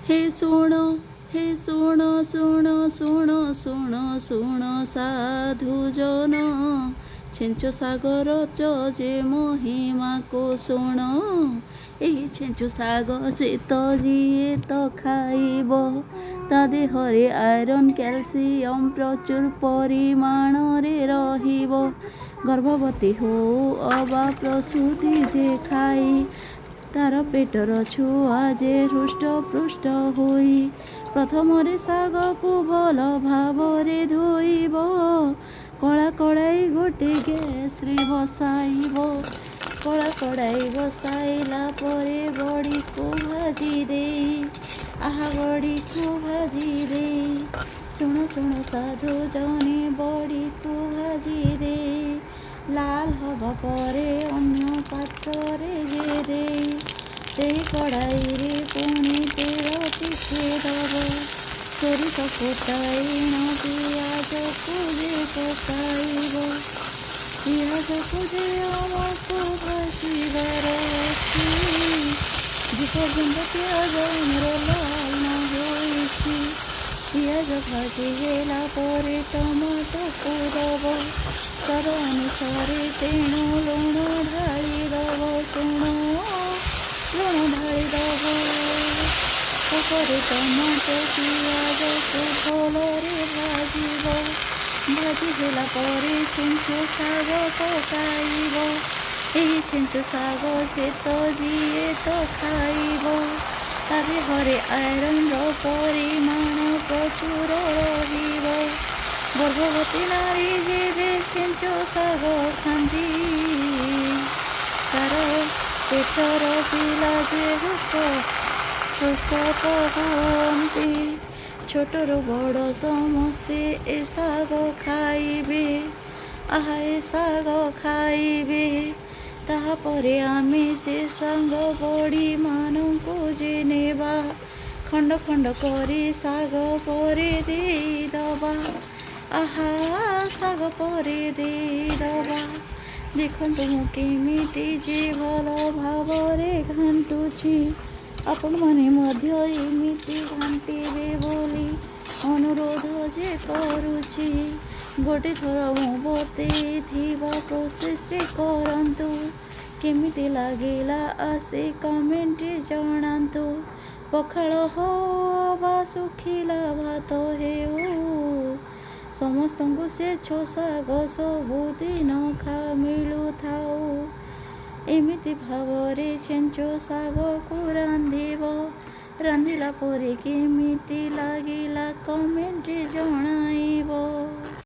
हे ଶୁଣ हे ଶୁଣ ଶୁଣ ଶୁଣ ଶୁଣ ଶୁଣ ସାଧୁଜନ ଛେଞ୍ଚ ସାଗର ଯେ ମହିମାକୁ ଶୁଣ। ଏହି ଛେଞ୍ଚ ଶାଗ ସେ ତ ଯିଏ ତ ଖାଇବ ତା ଦେହରେ ଆଇରନ୍ କ୍ୟାଲସିୟମ୍ ପ୍ରଚୁର ପରିମାଣରେ ରହିବ। ଗର୍ଭବତୀ ହଉ ଅବା ପ୍ରସୂତି ଯେ ଖାଇ ତାର ପେଟର ଛୁଆ ଯେ ହୃଷ୍ଟପୃଷ୍ଟ ହୋଇ ପ୍ରଥମରେ ଶାଗକୁ ଭଲ ଭାବରେ ଧୋଇବ। କଳା କଡ଼ାଇ ଗୋଟେ ଗ୍ୟାସରେ ବସାଇବ। କଳା କଡ଼ାଇ ବସାଇଲା ପରେ ବଡ଼ିକୁ ଭାଜି ଦେଇ ବଡ଼ିକୁ ଭାଜି ଦେଇ ଶୁଣ ଶୁଣ ସାଧୁ ଜଣେ ବଡ଼ିକୁ ଭାଜି ଦେଇ ଲାଲ ହବା ପରେ ଅନ୍ୟ ପାତ୍ରରେ ଯେ ଦେଇ ସେହି କଡ଼ାଇରେ ପୁଣି ତେଲ ଟିକେ ଦବ। ସୋରିଷ ଫୁଟାଇଣ ପିଆଜକୁ ଯେ ପକାଇବ। ପିଆଜକୁ ଯେ ଆମକୁ ଭାଜିବାର ଅଛି ଯେପର୍ଯ୍ୟନ୍ତ ପିଆଜ ଆମର ଲାଲ ନ ହୋଇଛି। ପିଆଜ ଭାଜି ହେଲା ପରେ ଟମାଟୋକୁ ଦବ ସ୍ୱାଦ ଅନୁସାରେ, ତେଣୁ ଲୁଣ ଢାଳି ଦବ। ଶୁଣ ଲୁଣ ଢାଳି ଦବ। ତାପରେ ଟମାଟୋ ପିଆଜକୁ ଭଲରେ ଭାଜିବ। ଭାଜି ହେଲା ପରେ ଛେଞ୍ଚ ଶାଗ ପକାଇବ। ଏହି ଛେଞ୍ଚ ଶାଗ ସେ ତ ଯିଏ ତ ଖାଇବ ତା ଦେହରେ ଆଇରନ୍ର ପରିମାଣ ପ୍ରଚୁର ରହିବ। ଗର୍ଭବତୀ ନାରୀ ଯେବେ ଛେଞ୍ଚ ଶାଗ ଖାଆନ୍ତି ତାର ପେଟର ପିଲା ଯେ ହୃଷ୍ଟ ହୁଅନ୍ତି। ଛୋଟରୁ ବଡ଼ ସମସ୍ତେ ଏ ଶାଗ ଖାଇବେ। ଏ ଶାଗ ଖାଇବେ। ତାହାପରେ ଆମେ ସେ ଶାଗ ବଡ଼ିମାନଙ୍କୁ ଯେ ନେବା ଖଣ୍ଡ ଖଣ୍ଡ କରି ଶାଗ ପରେ ଦେଇଦବା। ଶାଗ ପରେ ଦେଇଦବା। ଦେଖନ୍ତୁ ମୁଁ କେମିତି ଯେ ଭଲ ଭାବରେ ଘାଣ୍ଟୁଛି। ଆପଣମାନେ ମଧ୍ୟ ଏମିତି ଘାଣ୍ଟିବେ ବୋଲି ଅନୁରୋଧ ଯେ କରୁଛି। ଗୋଟେ ଥର ମୁଁ ବତେଇଥିବା ପ୍ରୋସେସ୍ରେ କରନ୍ତୁ। କେମିତି ଲାଗିଲା ଆସି କମେଣ୍ଟରେ ଜଣାନ୍ତୁ। ପଖାଳ ହଉ ବା ଶୁଖିଲା ଭାତ ହେଉ ସମସ୍ତଙ୍କୁ ସେ ଶାଗ ସବୁଦିନ ମିଳୁଥାଉ। ଏମିତି ଭାବରେ ଛେଞ୍ଚ ଶାଗକୁ ରାନ୍ଧିବ। ରାନ୍ଧିଲା ପରେ କେମିତି ଲାଗେ